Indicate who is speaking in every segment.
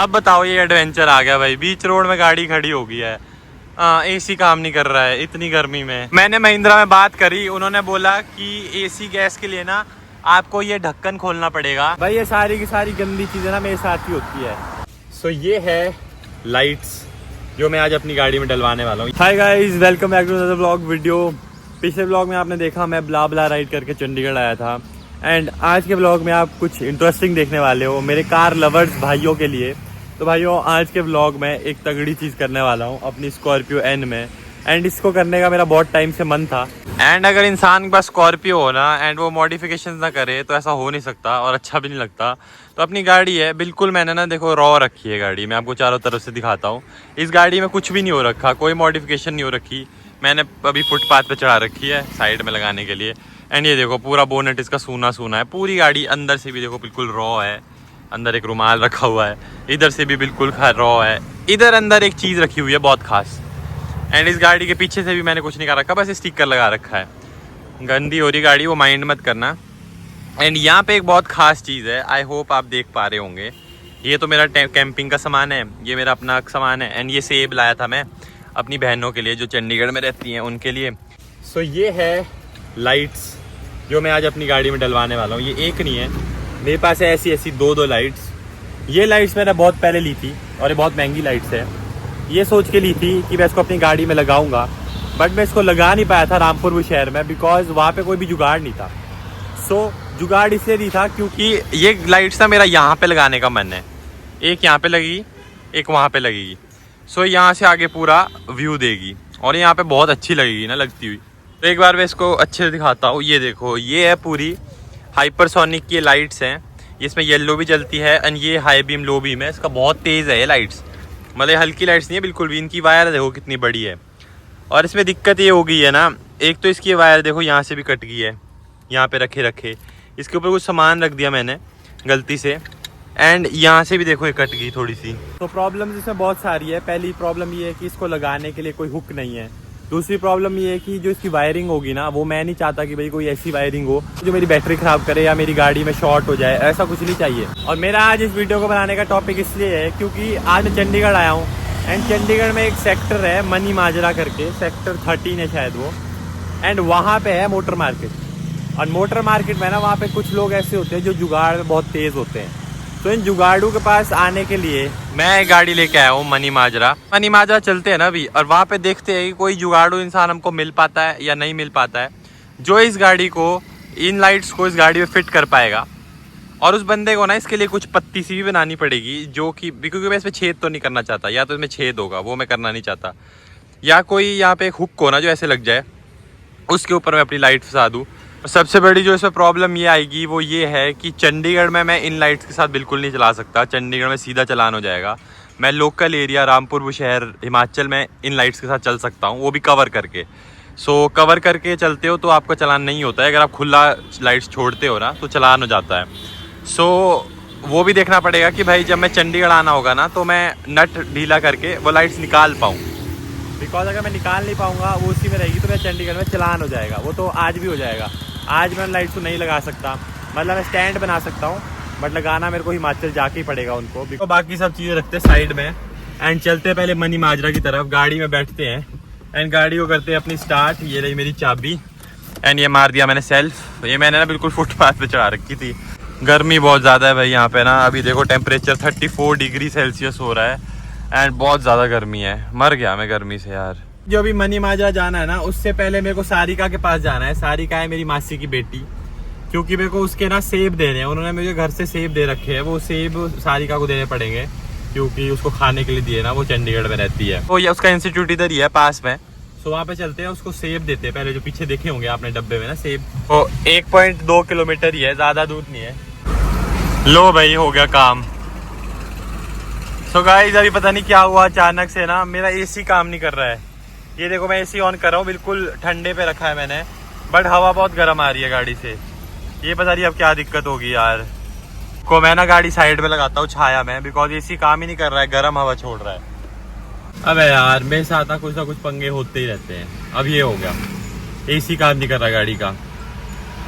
Speaker 1: अब बताओ ये एडवेंचर आ गया भाई, बीच रोड में गाड़ी खड़ी हो गई है। एसी काम नहीं कर रहा है इतनी गर्मी में। मैंने महिंद्रा में बात करी, उन्होंने बोला कि एसी गैस के लिए ना आपको ये ढक्कन खोलना पड़ेगा। भाई ये सारी की सारी गंदी चीज़ें ना मेरे साथ ही होती है। सो ये है लाइट्स जो मैं आज अपनी गाड़ी में डलवाने वाला हूँ। Hi guys, welcome back to another vlog video. पिछले व्लॉग में आपने देखा मैं ब्ला ब्ला राइड करके चंडीगढ़ आया था, एंड आज के व्लॉग में आप कुछ इंटरेस्टिंग देखने वाले हो मेरे कार लवर्स भाइयों के लिए। तो भाइयों आज के व्लॉग में एक तगड़ी चीज़ करने वाला हूँ अपनी स्कॉर्पियो एन में, एंड इसको करने का मेरा बहुत टाइम से मन था। एंड अगर इंसान के पास स्कॉर्पियो हो ना एंड वो मॉडिफिकेशन ना करे तो ऐसा हो नहीं सकता और अच्छा भी नहीं लगता। तो अपनी गाड़ी है बिल्कुल, मैंने ना देखो रॉ रखी है गाड़ी। मैं आपको चारों तरफ से दिखाता हूँ। इस गाड़ी में कुछ भी नहीं हो रखा, कोई मॉडिफिकेशन नहीं हो रखी। मैंने अभी फुटपाथ पे चढ़ा रखी है साइड में लगाने के लिए। एंड ये देखो पूरा बोनेट इसका सूना सूना है, पूरी गाड़ी अंदर से भी देखो बिल्कुल रॉ है। अंदर एक रुमाल रखा हुआ है, इधर से भी बिल्कुल रॉ है। इधर अंदर एक चीज़ रखी हुई है बहुत खास। एंड इस गाड़ी के पीछे से भी मैंने कुछ नहीं कर रखा, बस स्टिकर लगा रखा है। गंदी हो रही गाड़ी, वो माइंड मत करना। एंड यहाँ पे एक बहुत खास चीज़ है, आई होप आप देख पा रहे होंगे। ये तो मेरा कैंपिंग का सामान है, ये मेरा अपना सामान है। एंड ये सेब लाया था मैं अपनी बहनों के लिए जो चंडीगढ़ में रहती हैं उनके लिए। सो ये है लाइट्स जो मैं आज अपनी गाड़ी में डलवाने वाला हूँ। ये एक नहीं है, मेरे पास है ऐसी ऐसी दो लाइट्स। ये लाइट्स मैंने बहुत पहले ली थी और ये बहुत महंगी लाइट्स है। ये सोच के ली थी कि मैं इसको अपनी गाड़ी में लगाऊंगा, बट मैं इसको लगा नहीं पाया था रामपुर शहर में, बिकॉज वहाँ पे कोई भी जुगाड़ नहीं था। सो जुगाड़ इसलिए नहीं था क्योंकि ये लाइट्स ना मेरा यहाँ पे लगाने का मन है। एक यहाँ पे लगेगी, एक वहाँ पे लगेगी। सो यहाँ से आगे पूरा व्यू देगी और यहाँ पे बहुत अच्छी लगेगी ना लगती हुई। तो एक बार मैं इसको अच्छे से दिखाता हूँ। ये देखो, ये है पूरी हाइपरसोनिक की लाइट्स हैं। इसमें येलो भी जलती है एंड ये हाई बीम लो बीम है। इसका बहुत तेज़ है ये लाइट्स, मतलब हल्की लाइट्स नहीं है बिल्कुल भी। इनकी वायर देखो कितनी बड़ी है। और इसमें दिक्कत ये हो गई है ना, एक तो इसकी वायर देखो यहाँ से भी कट गई है, यहाँ पे रखे इसके ऊपर कुछ सामान रख दिया मैंने गलती से, एंड यहाँ से भी देखो ये कट गई थोड़ी सी। तो प्रॉब्लम इसमें बहुत सारी है। पहली प्रॉब्लम ये है कि इसको लगाने के लिए कोई हुक नहीं है। दूसरी प्रॉब्लम ये है कि जो इसकी वायरिंग होगी ना, वो मैं नहीं चाहता कि भाई कोई ऐसी वायरिंग हो जो मेरी बैटरी ख़राब करे या मेरी गाड़ी में शॉर्ट हो जाए, ऐसा कुछ नहीं चाहिए। और मेरा आज इस वीडियो को बनाने का टॉपिक इसलिए है क्योंकि आज मैं चंडीगढ़ आया हूँ, एंड चंडीगढ़ में एक सेक्टर है मनी माजरा करके, सेक्टर 13 है शायद वो। एंड वहाँ पे है मोटर मार्केट। और मोटर मार्केट में ना वहाँ पे कुछ लोग ऐसे होते हैं जो जुगाड़ में बहुत तेज़ होते हैं। तो इन जुगाड़ू के पास आने के लिए मैं एक गाड़ी लेके आया हूँ मनी माजरा चलते हैं ना अभी, और वहाँ पे देखते हैं कि कोई जुगाड़ू इंसान हमको मिल पाता है या नहीं मिल पाता है जो इस गाड़ी को, इन लाइट्स को इस गाड़ी में फिट कर पाएगा। और उस बंदे को ना इसके लिए कुछ पत्ती सी भी बनानी पड़ेगी, जो कि क्योंकि मैं इसमें छेद तो नहीं करना चाहता, या तो इसमें छेद होगा वो मैं करना नहीं चाहता, या कोई यहाँ पे एक हुक हो ना जो ऐसे लग जाए, उसके ऊपर मैं अपनी लाइट फंसा दूँ। सबसे बड़ी जो इसमें प्रॉब्लम ये आएगी वो ये है कि चंडीगढ़ में मैं इन लाइट्स के साथ बिल्कुल नहीं चला सकता। चंडीगढ़ में सीधा चलान हो जाएगा। मैं लोकल एरिया रामपुर शहर हिमाचल में इन लाइट्स के साथ चल सकता हूँ, वो भी कवर करके। सो कवर करके चलते हो तो आपका चलान नहीं होता है। अगर आप खुला लाइट्स छोड़ते हो ना तो चलान हो जाता है। सो वो भी देखना पड़ेगा कि भाई जब मैं चंडीगढ़ आना होगा ना तो मैं नट ढीला करके वो लाइट्स निकाल पाऊँ, बिकॉज अगर मैं निकाल नहीं पाऊँगा वो उसी में रहेगी तो मैं चंडीगढ़ में चलान हो जाएगा। वो तो आज भी हो जाएगा। आज मैं लाइट्स को नहीं लगा सकता, मतलब मैं स्टैंड बना सकता हूँ, बट लगाना मेरे को हिमाचल जाके ही पड़ेगा उनको। तो बाकी सब चीज़ें रखते हैं साइड में एंड चलते पहले मनी माजरा की तरफ। गाड़ी में बैठते हैं एंड गाड़ी को करते हैं अपनी स्टार्ट। ये रही मेरी चाबी एंड ये मार दिया मैंने सेल्फ। ये मैंने ना बिल्कुल फुटपाथ पे चढ़ा रखी थी। गर्मी बहुत ज़्यादा है भाई यहाँ पे ना। अभी देखो टेम्परेचर 34 डिग्री सेल्सियस हो रहा है एंड बहुत ज़्यादा गर्मी है। मर गया मैं गर्मी से यार। जो अभी मनी माजरा जाना है ना, उससे पहले मेरे को सारिका के पास जाना है। सारिका है मेरी मासी की बेटी, क्योंकि मेरे को उसके ना सेब देने हैं। उन्होंने मुझे घर से सेब दे रखे हैं, वो सेब सारिका को देने पड़ेंगे क्योंकि उसको खाने के लिए दिए ना, वो चंडीगढ़ में रहती है। तो ये उसका इंस्टीट्यूट इधर ही है पास में। सो वहाँ पे चलते हैं, उसको सेब देते हैं। पहले जो पीछे देखे होंगे आपने डब्बे में ना सेब, तो 1.2 किलोमीटर ही है, ज़्यादा दूर नहीं है। लो भाई हो गया काम। सो गाइस अभी पता नहीं क्या हुआ, अचानक से ना मेरा एसी काम नहीं कर रहा है। ये देखो मैं एसी ऑन कर रहा हूँ, बिल्कुल ठंडे पे रखा है मैंने, बट हवा बहुत गर्म आ रही है गाड़ी से। ये पता नहीं अब क्या दिक्कत होगी यार। को मैं ना गाड़ी साइड में लगाता हूँ छाया में, बिकॉज एसी काम ही नहीं कर रहा है, गर्म हवा छोड़ रहा है। अबे यार मेरे साथ ना कुछ पंगे होते ही रहते हैं। अब ये हो गया, एसी काम नहीं कर रहा गाड़ी का।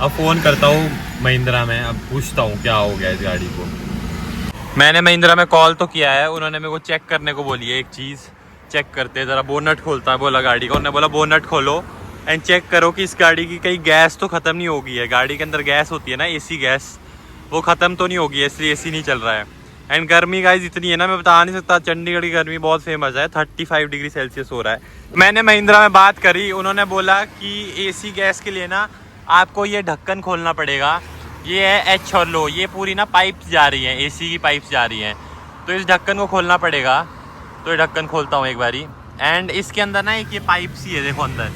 Speaker 1: अब फ़ोन करता हूँ महिंद्रा में, अब पूछता हूँ क्या हो गया इस गाड़ी को। मैंने महिंद्रा में कॉल तो किया है, उन्होंने मेरे को चेक करने को बोली है। एक चीज़ चेक करते हैं ज़रा, बोनट खोलता है बोला गाड़ी का। उन्होंने बोला बोनट खोलो एंड चेक करो कि इस गाड़ी की कहीं गैस तो ख़त्म नहीं हो गई है। गाड़ी के अंदर गैस होती है ना, एसी गैस, वो ख़त्म तो नहीं होगी है, इसलिए एसी नहीं चल रहा है। एंड गर्मी गाइस इतनी है ना, मैं बता नहीं सकता। चंडीगढ़ की गर्मी बहुत फेमस है, 35 डिग्री सेल्सियस हो रहा है। मैंने महिंद्रा में बात करी, उन्होंने बोला कि एसी गैस के लिए ना आपको ये ढक्कन खोलना पड़ेगा। ये है एच और लो, ये पूरी ना पाइप्स जा रही हैं, एसी की पाइप्स जा रही हैं, तो इस ढक्कन को खोलना पड़ेगा। तो ये ढक्कन खोलता हूँ एक बारी। एंड इसके अंदर ना एक ये पाइप सी है, देखो अंदर,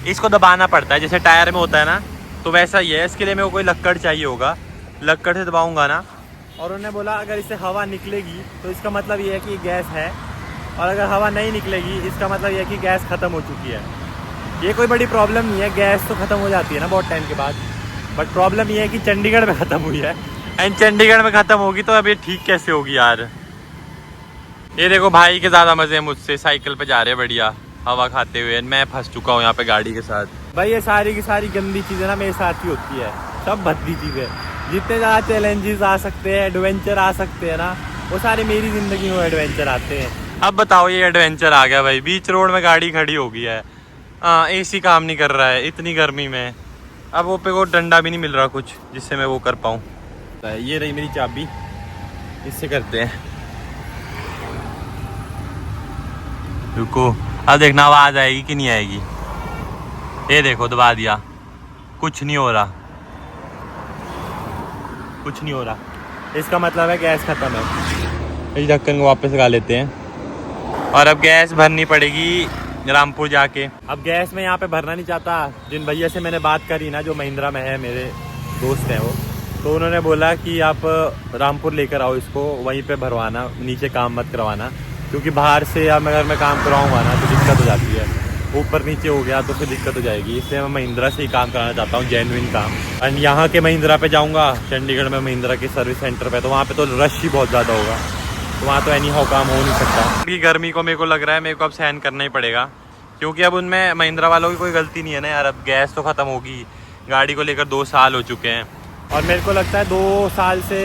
Speaker 1: इसको दबाना पड़ता है जैसे टायर में होता है ना, तो वैसा ही है। इसके लिए मेरे को कोई लक्कड़ चाहिए होगा, लक्कड़ से दबाऊँगा ना। और उन्होंने बोला अगर इससे हवा निकलेगी तो इसका मतलब ये है कि गैस है, और अगर हवा नहीं निकलेगी इसका मतलब ये है कि गैस ख़त्म हो चुकी है। ये कोई बड़ी प्रॉब्लम नहीं है, गैस तो ख़त्म हो जाती है ना बहुत टाइम के बाद, बट प्रॉब्लम ये है कि चंडीगढ़ में ख़त्म हुई है। एंड चंडीगढ़ में ख़त्म होगी तो अब ये ठीक कैसे होगी यार। ये देखो भाई के ज़्यादा मज़े हैं मुझसे, साइकिल पे जा रहे हैं बढ़िया हवा खाते हुए। मैं फंस चुका हूँ यहाँ पे गाड़ी के साथ। भाई ये सारी की सारी गंदी चीज़ें ना मेरे साथ ही होती है, सब भद्दी चीज़ें। जितने ज़्यादा चैलेंजेस आ सकते हैं, एडवेंचर आ सकते हैं ना, वो सारे मेरी ज़िंदगी में एडवेंचर आते हैं। अब बताओ ये एडवेंचर आ गया भाई, बीच रोड में गाड़ी खड़ी हो गई है, एसी काम नहीं कर रहा है इतनी गर्मी में। अब वो पे को डंडा भी नहीं मिल रहा कुछ जिससे मैं वो कर पाऊँ। ये रही मेरी चाबी, इससे करते हैं। रुको, अब देखना आवाज़ आएगी कि नहीं आएगी। ये देखो दबा दिया, कुछ नहीं हो रहा, कुछ नहीं हो रहा। इसका मतलब है गैस ख़त्म है। इस ढक्कन को वापस लगा लेते हैं और अब गैस भरनी पड़ेगी रामपुर जाके। अब गैस में यहाँ पे भरना नहीं चाहता। जिन भैया से मैंने बात करी ना, जो महिंद्रा में है, मेरे दोस्त हैं वो, तो उन्होंने बोला कि आप रामपुर लेकर आओ इसको, वहीं पे भरवाना, नीचे काम मत करवाना, क्योंकि बाहर से अगर मैं काम करवाऊँगा ना तो दिक्कत हो जाती है। ऊपर नीचे हो गया तो फिर दिक्कत हो जाएगी, इसलिए मैं महिंद्रा से ही काम कराना चाहता हूँ, जेन्युइन काम। एंड यहाँ के महिंद्रा पे जाऊँगा, चंडीगढ़ में महिंद्रा के सर्विस सेंटर पे, तो वहाँ पे तो रश ही बहुत ज़्यादा होगा, तो वहाँ तो एनी हाउ काम हो नहीं सकता। क्योंकि गर्मी को मेरे को लग रहा है मेरे को अब सहन करना ही पड़ेगा, क्योंकि अब उनमें महिंद्रा वालों की कोई गलती नहीं है ना यार। अब गैस तो ख़त्म होगी, गाड़ी को लेकर 2 साल हो चुके हैं, और मेरे को लगता है 2 साल से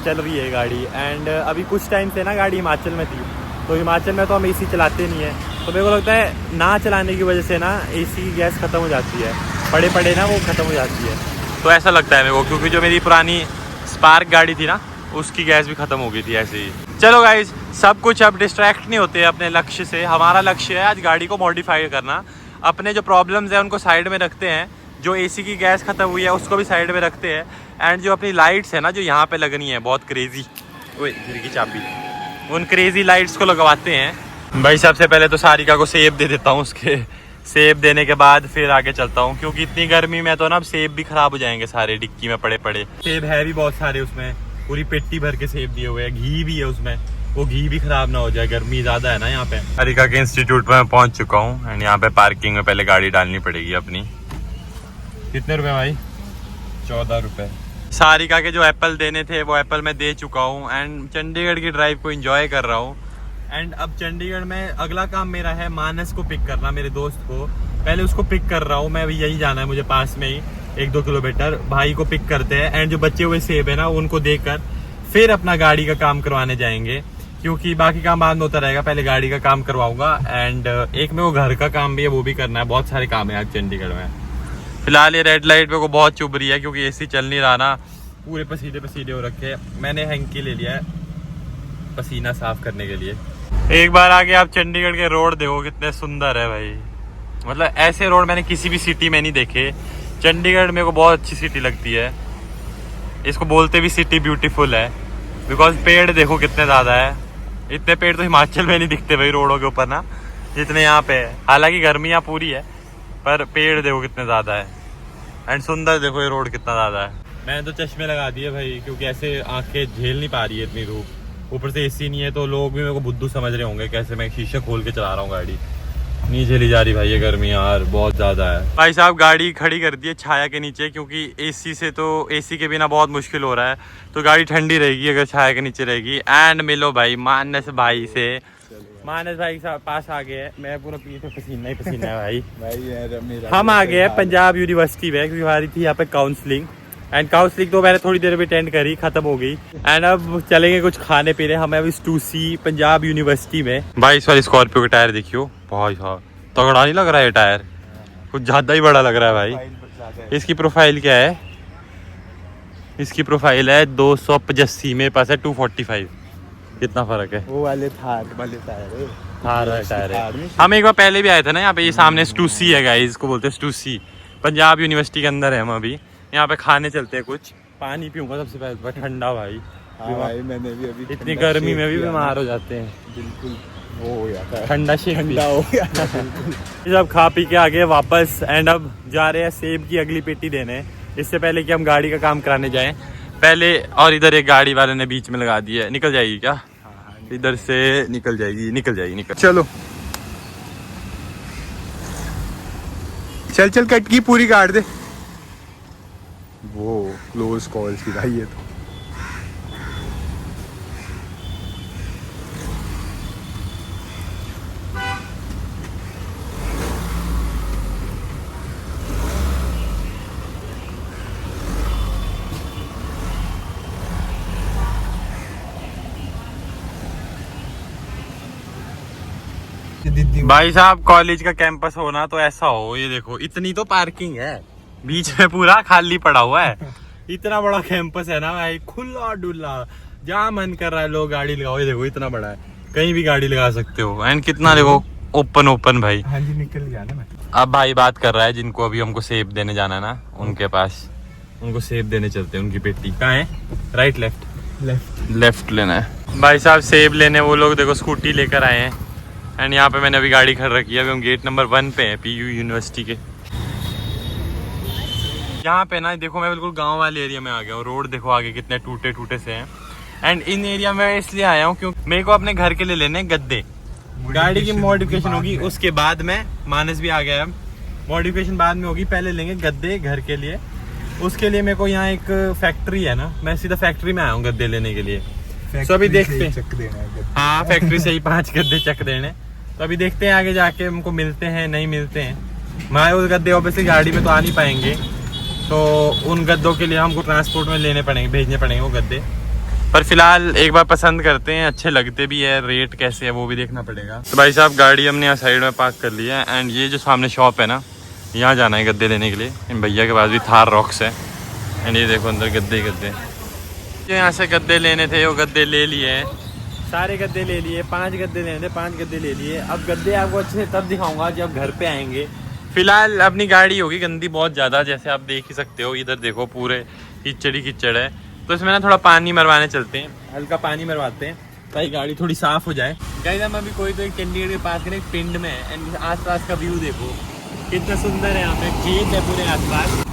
Speaker 1: चल रही है गाड़ी। एंड अभी कुछ टाइम से ना गाड़ी हिमाचल में थी, तो हिमाचल में तो हम एसी चलाते नहीं है, तो मेरे को लगता है ना चलाने की वजह से ना एसी की गैस ख़त्म हो जाती है, पड़े पड़े ना वो ख़त्म हो जाती है। तो ऐसा लगता है मेरे को, क्योंकि जो मेरी पुरानी स्पार्क गाड़ी थी ना, उसकी गैस भी ख़त्म हो गई थी ऐसे ही। चलो गाइज, सब कुछ अब डिस्ट्रैक्ट नहीं होते अपने लक्ष्य से। हमारा लक्ष्य है आज गाड़ी को मॉडिफाई करना, अपने जो प्रॉब्लम्स हैं उनको साइड में रखते हैं, जो एसी की गैस ख़त्म हुई है उसको भी साइड में रखते हैं, एंड जो अपनी लाइट्स है ना जो यहाँ पे लगनी है बहुत क्रेजी, ओए गिर की चाबी, उन क्रेजी लाइट्स को लगवाते हैं। भाई सबसे पहले तो सारिका को सेब दे देता हूँ, उसके सेब देने के बाद फिर आगे चलता हूँ, क्योंकि इतनी गर्मी में तो ना अब सेब भी खराब हो जाएंगे सारे डिक्की में पड़े पड़े। सेब है भी बहुत सारे उसमें, पूरी पेटी भर के सेब दिए हुए हैं, घी भी है उसमें, वो घी भी खराब ना हो जाए, गर्मी ज़्यादा है ना यहाँ पे। सारिका के इंस्टीट्यूट में मैं पहुँच चुका हूँ, एंड यहाँ पे पार्किंग में पहले गाड़ी डालनी पड़ेगी अपनी। कितने रुपए भाई? 14 रुपये। सारिका के जो एप्पल देने थे वो एप्पल मैं दे चुका हूँ, एंड चंडीगढ़ की ड्राइव को एंजॉय कर रहा हूँ। एंड अब चंडीगढ़ में अगला काम मेरा है मानस को पिक करना, मेरे दोस्त को। पहले उसको पिक कर रहा हूँ मैं, अभी यही जाना है मुझे, पास में ही 1-2 किलोमीटर। भाई को पिक करते हैं, एंड जो बचे हुए सेब है ना उनको देकर फिर अपना गाड़ी का काम करवाने जाएंगे, क्योंकि बाकी काम बाद में होता रहेगा, पहले गाड़ी का काम करवाऊंगा। एंड एक में वो घर का काम भी है, वो भी करना है, बहुत सारे काम है आज चंडीगढ़ में। फिलहाल ये रेड लाइट पे को बहुत चुभ रही है, क्योंकि एसी चल नहीं रहा ना, पूरे पसीने पसीने हो रखे हैं। मैंने हैंकी ले लिया है पसीना साफ करने के लिए। एक बार आगे आप चंडीगढ़ के रोड देखो कितने सुंदर है भाई, मतलब ऐसे रोड मैंने किसी भी सिटी में नहीं देखे। चंडीगढ़ मेरे को बहुत अच्छी सिटी लगती है, इसको बोलते भी सिटी ब्यूटीफुल है, बिकॉज पेड़ देखो कितने ज़्यादा है। इतने पेड़ तो हिमाचल में नहीं दिखते भाई रोडों के ऊपर ना, जितने यहाँ पे है। हालांकि गर्मी यहाँ पूरी है, पर पेड़ देखो कितने ज़्यादा है, एंड सुंदर देखो ये रोड कितना ज़्यादा है। मैंने तो चश्मे लगा दिए भाई, क्योंकि ऐसे आंखें झेल नहीं पा रही है इतनी धूप, ऊपर से एसी नहीं है, तो लोग भी मेरे को बुद्धू समझ रहे होंगे कैसे मैं शीशे खोल के चला रहा हूँ गाड़ी। नहीं झेली जा रही भाई ये गर्मी यार, बहुत ज़्यादा है। भाई साहब गाड़ी खड़ी कर दी है छाया के नीचे, क्योंकि एसी से तो एसी के बिना बहुत मुश्किल हो रहा है, तो गाड़ी ठंडी रहेगी अगर छाया के नीचे रहेगी। एंड मिलो भाई मानस भाई से, मानस भाई के पास आ गए, मैं पूरा पीछे पसीना ही पसीना है भाई। भाई हम आ गए हैं पंजाब यूनिवर्सिटी में, क्योंकि हमारी थी यहाँ पे काउंसलिंग, एंड काउ स्लिक तो मैंने थोड़ी देर में अटेंड करी, खत्म हो गई। एंड अब चलेंगे कुछ खाने पीने। हमें अभी स्टूसी पंजाब यूनिवर्सिटी में। भाई इस वाली स्कॉर्पियो का टायर देखियो, बहुत तगड़ा नहीं लग रहा है टायर, कुछ ज्यादा ही बड़ा लग रहा है भाई। इसकी प्रोफाइल क्या है? इसकी प्रोफाइल है 285, मेरे पास है 245। कितना फर्क है?
Speaker 2: वो वाले थार वाले टायर
Speaker 1: है। हम एक बार पहले भी आए थे ना यहाँ पे, ये सामने स्टूसी है गाइस, इसको बोलते हैं स्टूसी। पंजाब यूनिवर्सिटी के अंदर है हम अभी। यहाँ पे खाने चलते हैं, कुछ पानी पीऊंगा सबसे पहले, ठंडा भाई।
Speaker 2: हाँ भाई, मैंने भी अभी
Speaker 1: इतनी गर्मी में भी बीमार हो जाते हैं।
Speaker 2: बिल्कुल वो हो जाता है,
Speaker 1: ठंडा शेक
Speaker 2: ठंडा हो गया।
Speaker 1: सब खा पी के आ गए वापस। एंड अब जा रहे हैं सेब की अगली पेटी देने, इससे पहले कि हम गाड़ी का काम कराने जाएं पहले। और इधर एक गाड़ी वाले ने बीच में लगा दी है, निकल जाएगी क्या? इधर से निकल जाएगी।
Speaker 2: चलो चल कट की पूरी काट दे। वो क्लोज कॉल थी भाई ये तो।
Speaker 1: भाई साहब कॉलेज का कैंपस होना तो ऐसा हो, ये देखो इतनी तो पार्किंग है, बीच में पूरा खाली पड़ा हुआ है। इतना बड़ा कैंपस है ना भाई, खुला डुल्ला, जहाँ मन कर रहा है लोग गाड़ी लगाओ। ये देखो इतना बड़ा है, कहीं भी गाड़ी लगा सकते हो। एंड कितना देखो ओपन भाई।
Speaker 2: हाँ जी, निकल गया ना मैं।
Speaker 1: अब भाई बात कर रहा है जिनको अभी हमको सेब देने जाना है ना, उनके पास, उनको सेब देने चलते हैं। उनकी पेटी कहाँ है? राइट लेफ्ट लेना है भाई साहब। सेब लेने वो लोग देखो स्कूटी लेकर आए हैं। एंड यहाँ पे मैंने अभी गाड़ी खड़ रखी है। अभी हम गेट नंबर 1 पे हैं PU यूनिवर्सिटी के। यहाँ पे ना देखो मैं बिल्कुल गांव वाले एरिया में आ गया हूँ। रोड देखो आगे कितने टूटे से हैं। एंड इन एरिया में इसलिए आया हूँ क्योंकि मेरे को अपने घर के लिए लेने गद्दे। गाड़ी की मॉडिफिकेशन होगी उसके बाद में, मानस भी आ गया है, मॉडिफिकेशन बाद में होगी। पहले लेंगे गद्दे घर के लिए। उसके लिए मेरे को यहाँ एक फैक्ट्री है ना, मैं सीधा फैक्ट्री में आया हूँ गद्दे लेने के लिए। तो अभी देखते हैं। हाँ, फैक्ट्री से ही 5 गद्दे चक देने। तो अभी देखते हैं आगे जाके हमको मिलते हैं नहीं मिलते हैं। हमारे वो गद्दे ऑब्वियसली गाड़ी में तो आ नहीं पाएंगे, तो उन गद्दों के लिए हमको ट्रांसपोर्ट में लेने पड़ेंगे, भेजने पड़ेंगे वो गद्दे। पर फिलहाल एक बार पसंद करते हैं, अच्छे लगते भी है, रेट कैसे है वो भी देखना पड़ेगा। तो भाई साहब गाड़ी हमने यहाँ साइड में पार्क कर लिया है। एंड ये जो सामने शॉप है ना, यहाँ जाना है गद्दे लेने के लिए। इन भैया के पास भी थार रॉक्स है। एंड ये देखो अंदर गद्दे जो यहाँ से गद्दे लेने थे वो गद्दे ले लिए हैं, सारे गद्दे ले लिए। 5 गद्दे लेने थे, 5 गद्दे ले लिए। अब गद्दे आपको अच्छे से तब दिखाऊंगा जब घर पे आएंगे। फिलहाल अपनी गाड़ी होगी गंदी बहुत ज़्यादा, जैसे आप देख ही सकते हो। इधर देखो पूरे कीचड़ है। तो इसमें ना थोड़ा पानी मरवाने चलते हैं, हल्का पानी मरवाते हैं ताकि गाड़ी थोड़ी साफ़ हो जाए। गाइस हम अभी कोई तो एक चंडीगढ़ के पास के एक पिंड में है। एंड आस-पास का व्यू देखो कितना सुंदर है। यहाँ पे खेत है पूरे आस-पास।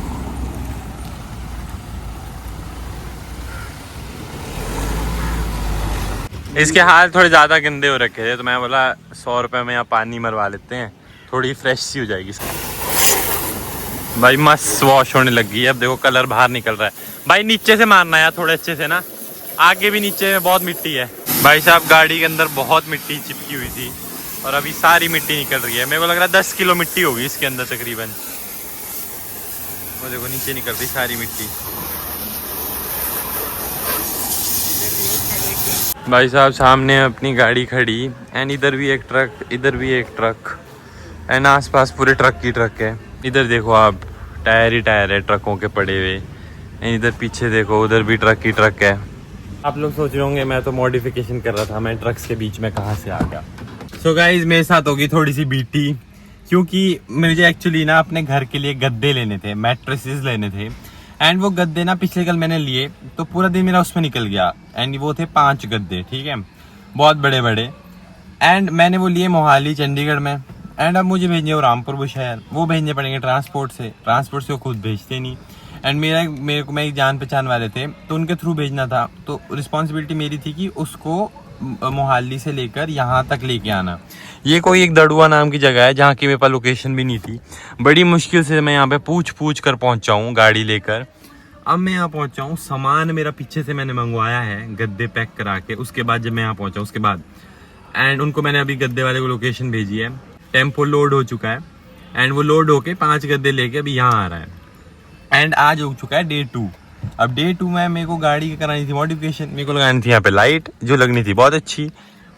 Speaker 1: इसके हाल थोड़े ज़्यादा गंदे हो रखे थे, तो मैं बोला 100 रुपये में यहाँ पानी मरवा लेते हैं, थोड़ी फ्रेश सी हो जाएगी। भाई मस्त वॉश होने लगी है। अब देखो कलर बाहर निकल रहा है। भाई नीचे से मारना है थोड़े अच्छे से ना, आगे भी नीचे में बहुत मिट्टी है। भाई साहब गाड़ी के अंदर बहुत मिट्टी चिपकी हुई थी और अभी सारी मिट्टी निकल रही है। मेरे को लग रहा है 10 किलो मिट्टी होगी इसके अंदर तकरीबन। वो देखो नीचे निकल रही सारी मिट्टी। भाई साहब सामने अपनी गाड़ी खड़ी। एंड इधर भी एक ट्रक, इधर भी एक ट्रक। एंड आसपास पूरे ट्रक ही ट्रक है। इधर देखो आप, टायर ही टायर है ट्रकों के पड़े हुए। एंड इधर पीछे देखो, उधर भी ट्रक ही ट्रक है। आप लोग सोच रहे होंगे मैं तो मॉडिफिकेशन कर रहा था, मैं ट्रक्स के बीच में कहाँ से आ गया। सो गाइज मेरे साथ होगी थोड़ी सी बीटी, क्योंकि मुझे एक्चुअली ना अपने घर के लिए गद्दे लेने थे, मैट्रेसेस लेने थे। एंड वो गद्दे ना पिछले कल मैंने लिए, तो पूरा दिन मेरा उसमें निकल गया। एंड वो थे 5 गद्दे, ठीक है, बहुत बड़े बड़े। एंड मैंने वो लिए मोहाली चंडीगढ़ में। एंड अब मुझे भेजने वो रामपुर वो शहर, वो भेजने पड़ेंगे ट्रांसपोर्ट से वो खुद भेजते नहीं। एंड मेरे को एक जान पहचान वाले थे, तो उनके थ्रू भेजना था। तो रिस्पॉन्सिबिलिटी मेरी थी कि उसको मोहाली से लेकर यहाँ तक लेके आना। ये कोई एक दड़ुआ नाम की जगह है जहाँ की मेरे पास लोकेशन भी नहीं थी। बड़ी मुश्किल से मैं यहाँ पे पूछ कर पहुँचा हूँ गाड़ी लेकर। अब मैं यहाँ पहुँचा हूँ, सामान मेरा पीछे से मैंने मंगवाया है गद्दे पैक करा के। उसके बाद जब मैं यहाँ पहुँचा उसके बाद, एंड उनको मैंने अभी गद्दे वाले को लोकेशन भेजी है। टेम्पो लोड हो चुका है। एंड वो लोड होके 5 गद्दे लेके अभी यहाँ आ रहा है। एंड आज हो चुका है Day 2। अब डे 2 में मेरे को गाड़ी की करानी थी मॉडिफिकेशन, मेरे को लगानी थी यहाँ पे लाइट जो लगनी थी बहुत अच्छी,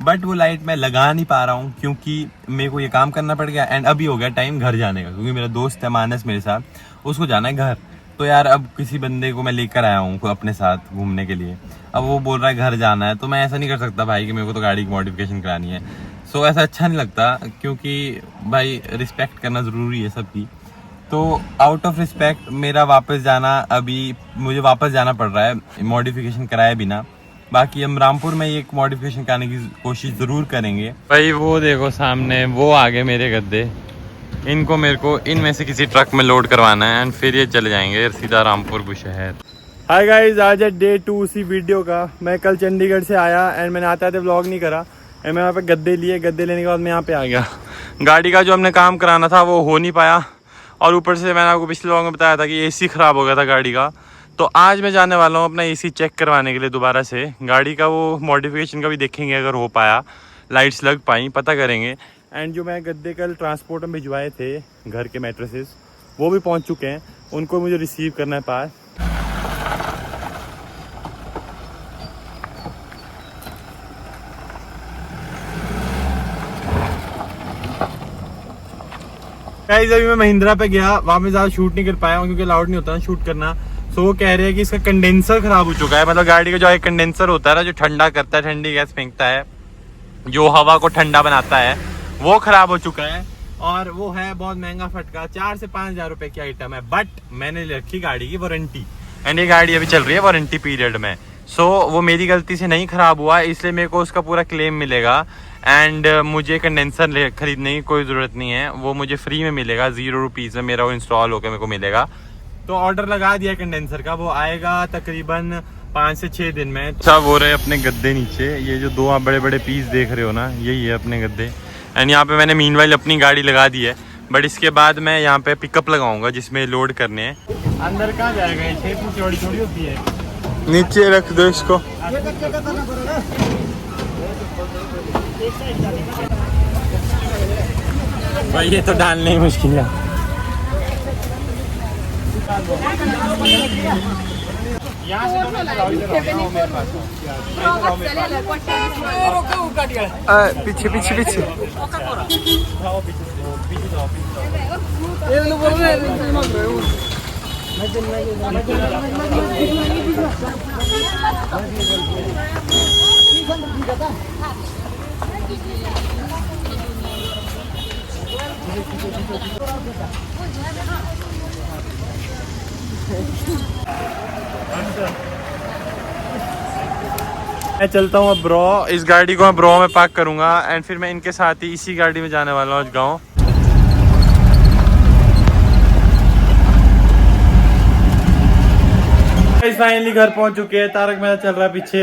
Speaker 1: बट वो लाइट मैं लगा नहीं पा रहा हूँ क्योंकि मेरे को ये काम करना पड़ गया। एंड अभी हो गया टाइम घर जाने का, क्योंकि मेरा दोस्त है मानस मेरे साथ, उसको जाना है घर। तो यार अब किसी बंदे को मैं लेकर आया हूँ अपने साथ घूमने के लिए, अब वो बोल रहा है घर जाना है, तो मैं ऐसा नहीं कर सकता भाई कि मेरे को तो गाड़ी की मॉडिफिकेशन करानी है। सो ऐसा अच्छा नहीं लगता, क्योंकि भाई रिस्पेक्ट करना ज़रूरी है सबकी। तो आउट ऑफ रिस्पेक्ट मेरा वापस जाना, अभी मुझे वापस जाना पड़ रहा है मॉडिफिकेशन कराए बिना। बाकी हम रामपुर में एक मॉडिफिकेशन कराने की कोशिश ज़रूर करेंगे। भाई वो देखो सामने वो आगे मेरे गद्दे, इनको मेरे को इनमें से किसी ट्रक में लोड करवाना है एंड फिर ये चले जाएंगे सीधा रामपुर बुशहर। हाय गाइस, आज है डे 2 उसी वीडियो का। मैं कल चंडीगढ़ से आया एंड मैंने आते आते व्लॉग नहीं करा एंड मैं यहाँ पे गद्दे लिए, गद्दे लेने के बाद मैं यहाँ पे आ गया। गाड़ी का जो हमने काम कराना था वो हो नहीं पाया, और ऊपर से मैंने आपको पिछले व्लॉग में बताया था कि एसी ख़राब हो गया था गाड़ी का। तो आज मैं जाने वाला हूँ अपना एसी चेक करवाने के लिए दोबारा से। गाड़ी का वो मॉडिफिकेशन का भी देखेंगे, अगर हो पाया, लाइट्स लग पाई, पता करेंगे। एंड जो मैं गद्दे कल ट्रांसपोर्ट में भिजवाए थे घर के मैट्रेसेस, वो भी पहुँच चुके हैं, उनको मुझे रिसीव करना है पास। गाइस अभी मैं महिंद्रा पे गया, वहाँ पे ज़्यादा शूट नहीं कर पाया हूँ क्योंकि अलाउड नहीं होता ना शूट करना। सो वो कह रहे हैं कि इसका कंडेंसर ख़राब हो चुका है, मतलब गाड़ी का जो एक कंडेंसर होता है ना, जो ठंडा करता है, ठंडी गैस फेंकता है, जो हवा को ठंडा बनाता है, वो ख़राब हो चुका है। और वो है बहुत महंगा फटका, 4 से 5 हज़ार रुपये की आइटम है, बट मैंने ले रखी गाड़ी की वारंटी एंड ये गाड़ी अभी चल रही है वारंटी पीरियड में। सो वो मेरी गलती से नहीं ख़राब हुआ, इसलिए मेरे को उसका पूरा क्लेम मिलेगा। एंड मुझे कंडेंसर खरीदने की कोई ज़रूरत नहीं है, वो मुझे फ्री में मिलेगा, 0 रुपीज़ में मेरा वो इंस्टॉल होकर मेरे को मिलेगा। तो ऑर्डर लगा दिया कंडेंसर का, वो आएगा तकरीबन 5 से 6 दिन में। सब हो रहे अपने गद्दे नीचे, ये जो 2 आप बड़े बड़े पीस देख रहे हो ना, यही है अपने गद्दे। एंड यहाँ पे मैंने मीनवाइल अपनी गाड़ी लगा दी है, बट इसके बाद मैं यहाँ पे पिकअप लगाऊंगा जिसमें लोड करने हैं। अंदर कहाँ जाएगा, ये 6 फुट चौड़ी थोड़ी होती है। नीचे रख दो इसको। भाई ये तो डालने ही मुश्किल है। पीछे पीछे पीछे मैं चलता हूँ अब ब्रो, इस गाड़ी को मैं ब्रो में पार्क करूंगा एंड फिर मैं इनके साथ ही इसी गाड़ी में जाने वाला हूँ गाँव। फाइनली घर पहुंच चुके हैं, तारक मेहता चल रहा है पीछे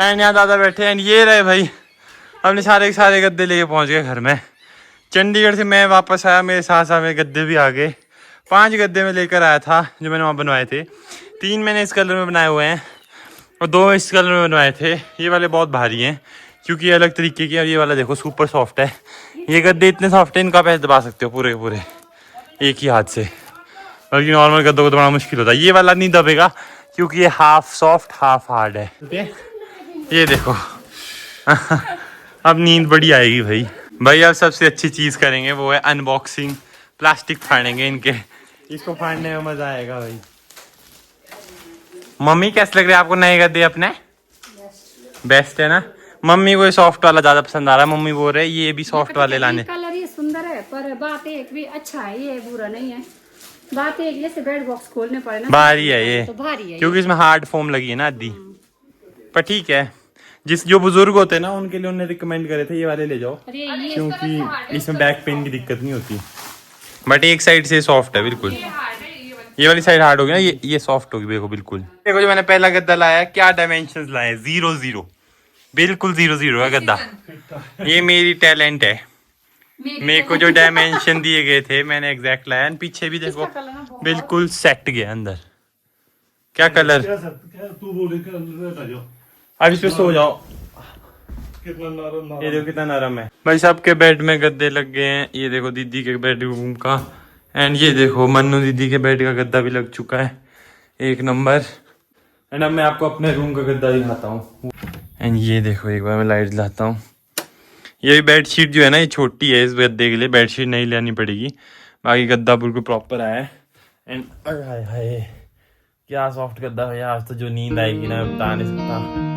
Speaker 1: एंड यहाँ दादा बैठे एंड ये रहे भाई अपने सारे के सारे गद्दे लेके पहुंच गए घर में। चंडीगढ़ से मैं वापस आया, मेरे साथ साथ मेरे गद्दे भी आ गए। 5 गद्दे में लेकर आया था जो मैंने वहाँ बनवाए थे, 3 मैंने इस कलर में बनाए हुए हैं और 2 इस कलर में बनवाए थे। ये वाले बहुत भारी हैं क्योंकि ये अलग तरीके के, और ये वाला देखो सुपर सॉफ्ट है। ये गद्दे इतने सॉफ्ट है, इनका पैसे दबा सकते हो पूरे के पूरे एक ही हाथ से, बल्कि नॉर्मल गद्दों को दबाना मुश्किल होता है। ये वाला नहीं दबेगा क्योंकि ये हाफ सॉफ्ट हाफ हार्ड है। ये देखो अब नींद बड़ी आएगी भाई। अब सबसे अच्छी चीज़ करेंगे वो है अनबॉक्सिंग, प्लास्टिक फाड़ेंगे इनके, इसको फाड़ने में मज़ा आएगा भाई। मम्मी कैसे लग रहे हैं आपको नए गद्दे अपने? बेस्ट है ना? मम्मी को ये सॉफ्ट वाला ज़्यादा पसंद आ रहा है, मम्मी बोल रहे ये भी सॉफ्ट वाले लाने।
Speaker 3: कलर ये सुंदर है पर बात एक भी अच्छा है, ये बुरा नहीं है। बात एक जैसे बेड बॉक्स खोलने पड़े ना,
Speaker 1: भारी है ये,
Speaker 3: तो भारी है
Speaker 1: क्योंकि इसमें हार्ड फोम लगी है ना आधी। पर ठीक है, जो बुजुर्ग होते हैं ना उनके लिए उन्होंने रिकमेंड करे थे ये वाले ले जाओ, क्योंकि इसमें बैक पेन की दिक्कत नहीं होती। बट एक साइड से सॉफ्ट है बिल्कुल, ये वाली साइड हार्ड होगी ना, ये सॉफ्ट होगी देखो बिल्कुल। देखो जो मैंने पहला गद्दा लाया, क्या डायमेंशंस लाए, 0 0 बिल्कुल 0 0 है गद्दा। ये मेरी टैलेंट है, मेरे को जो डायमेंशन दिए गए थे मैंने एग्जैक्ट लाया। पीछे भी देखो बिल्कुल सेट गया अंदर। क्या कलर, अब इस पे सो जाओ, ये देखो कितना नरम है भाई। सबके बेड में गद्दे लग गए हैं, ये देखो दीदी के बेडरूम का, एंड ये देखो मन्नू दीदी के बेड का गद्दा भी लग चुका है। एक नंबर। एंड अब मैं आपको अपने रूम का गद्दा दिखाता हूँ। एंड ये देखो, एक बार मैं लाइट दिलाता हूँ। ये बेडशीट जो है ना, ये छोटी है, इस गद्दे के लिए बेडशीट नहीं लेनी पड़ेगी। बाकी गद्दा बिल्कुल प्रॉपर आया है। एंड हाय हाय क्या सॉफ्ट गद्दा है आज तो, जो नींद आएगी ना मैं बता नहीं सकता।